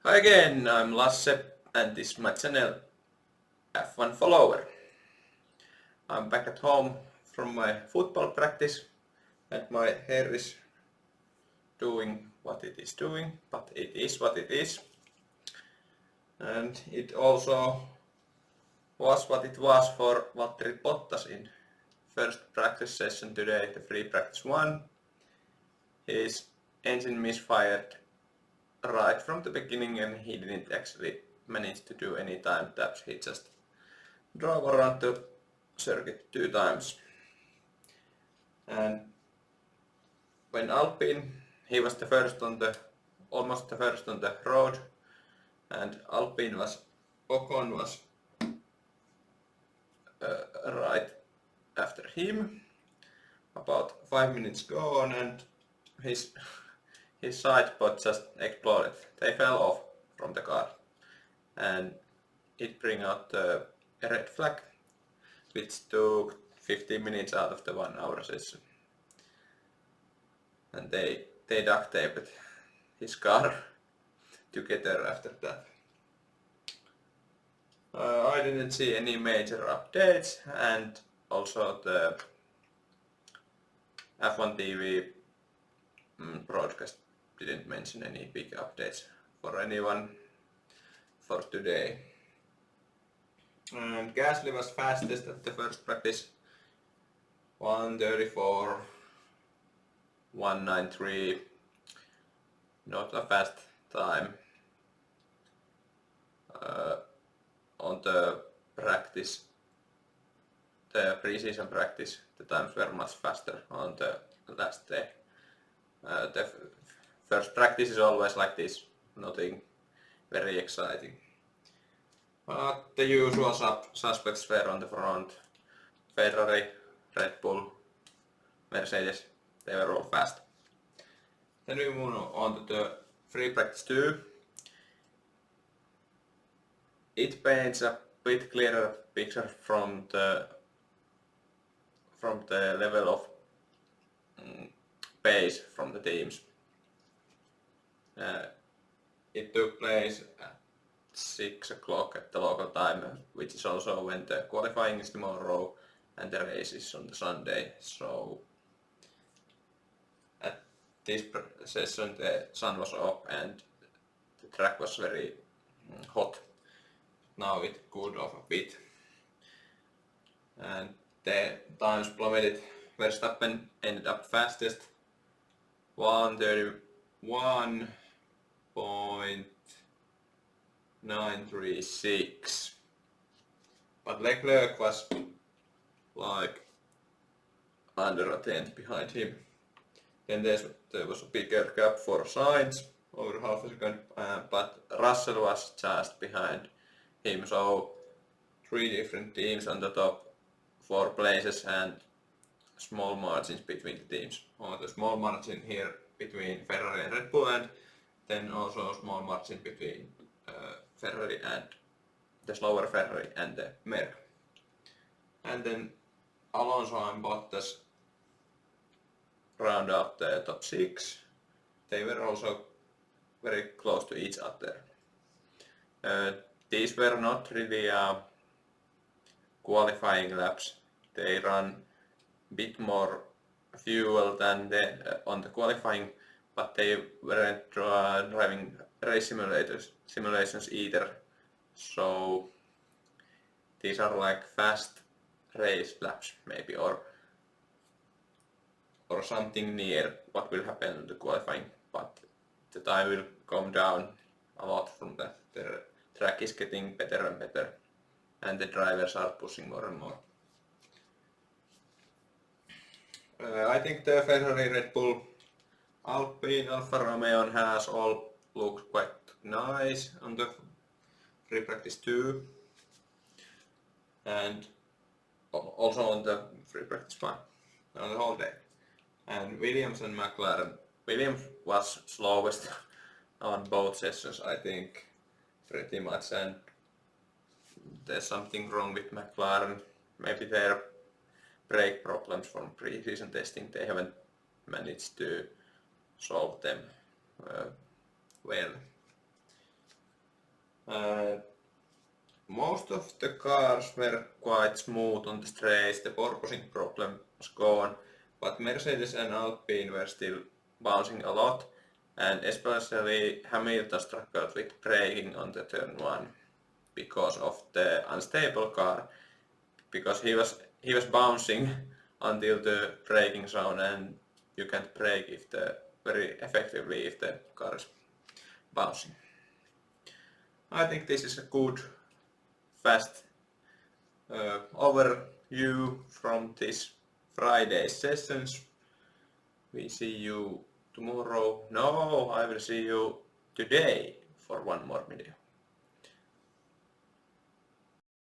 Hi again, I'm Lasse and this is my channel F1 Follower. I'm back at home from my football practice and my hair is doing what it is doing, but it is what it is. And it also was what it was for Valtteri Bottas in first practice session today, the free practice 1. His engine misfired right from the beginning and he didn't actually manage to do any time taps, he just drove around the circuit 2 times. And when Alpine, he was almost the first on the road, and Ocon was right after him, about 5 minutes gone, and his side pod just exploded. They fell off from the car, and it bring out the red flag, which took 15 minutes out of the 1 hour session. And they duct taped his car together after that. I didn't see any major updates, and also the F1 TV broadcast didn't mention any big updates for anyone for today. And Gasly was fastest at the first practice, 1:34, 1:93, not a fast time. On the practice, the pre-season practice, the times were much faster on the last day. The first practice is always like this, nothing very exciting. But the usual suspects were on the front. Ferrari, Red Bull, Mercedes, they were all fast. Then we move on to the free practice 2. It paints a bit clearer picture from the level of pace from the teams. It took place at 6 o'clock at the local time, which is also when the qualifying is tomorrow and the race is on the Sunday. So at this session the sun was up and the track was very hot. Now it cooled off a bit. And the times plummeted. Verstappen ended up fastest, 1:31.936. But Leclerc was like under a tenth behind him. Then there was a bigger gap for Sainz, over half a second, but Russell was just behind him, so 3 different teams on the top 4 places and small margins between the teams. Or the small margin here between Ferrari and Red Bull, and then also a small margin between Ferrari and the slower Ferrari and the Merc. And then Alonso and Bottas round out the top 6. They were also very close to each other. These were not really qualifying laps. They run a bit more fuel than on the qualifying, but they weren't driving race simulations either. So these are like fast race laps maybe, or something near what will happen in the qualifying, but the time will come down a lot from that. The track is getting better and better and the drivers are pushing more and more. I think the Ferrari, Red Bull, Alpine, Alfa Romeo and Haas all look quite nice on the free practice 2 and also on the free practice 1 on the whole day. And Williams and McLaren, Williams was slowest on both sessions, I think, pretty much, and there's something wrong with McLaren. Maybe their brake problems from pre-season testing, they haven't managed to solve them well. most of the cars were quite smooth on the straights, the porpoising problem was gone, but Mercedes and Alpine were still bouncing a lot, and especially Hamilton struggled with braking on the turn 1 because of the unstable car, because he was bouncing until the braking zone, and you can't brake if very effectively if the car is bouncing. I think this is a good fast overview from this Friday sessions. We see you tomorrow. No, I will see you today for one more video.